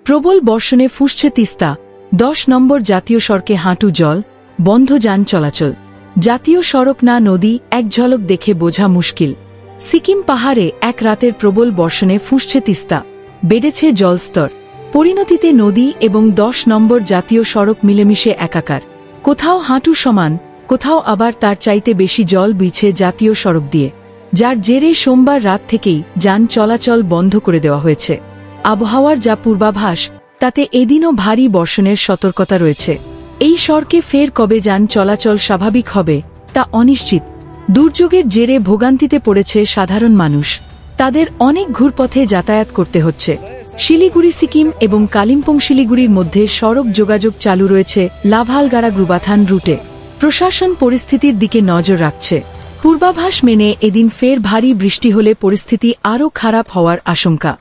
প্রবল বর্ষণে ফুঁসছে তিস্তা। 10 নম্বর জাতীয় সড়কে হাঁটু জল, বন্ধ যান চলাচল। জাতীয় সড়ক না নদী, এক ঝলক দেখে বোঝা মুশকিল। সিকিম পাহাড়ে এক রাতের প্রবল বর্ষণে ফুঁসছে তিস্তা, বেড়েছে জলস্তর। পরিণতিতে নদী এবং 10 নম্বর জাতীয় সড়ক মিলেমিশে একাকার। কোথাও হাঁটু সমান, কোথাও আবার তার চাইতে বেশি জল বইছে জাতীয় সড়ক দিয়ে, যার জেরে সোমবার রাত থেকেই যান চলাচল বন্ধ করে দেওয়া হয়েছে। আবহাওয়ার যা পূর্বাভাস, তাতে এদিনও ভারী বর্ষণের সতর্কতা রয়েছে। এই সড়কে ফের কবে যান চলাচল স্বাভাবিক হবে তা অনিশ্চিত। দুর্যোগের জেরে ভোগান্তিতে পড়েছে সাধারণ মানুষ। তাদের অনেক ঘুরপথে যাতায়াত করতে হচ্ছে। শিলিগুড়ি সিকিম এবং কালিম্পং শিলিগুড়ির মধ্যে সড়ক যোগাযোগ চালু রয়েছে লাভালগাড়া গ্রুবাথান রুটে। প্রশাসন পরিস্থিতির দিকে নজর রাখছে। পূর্বাভাস মেনে এদিন ফের ভারী বৃষ্টি হলে পরিস্থিতি আরও খারাপ হওয়ার আশঙ্কা।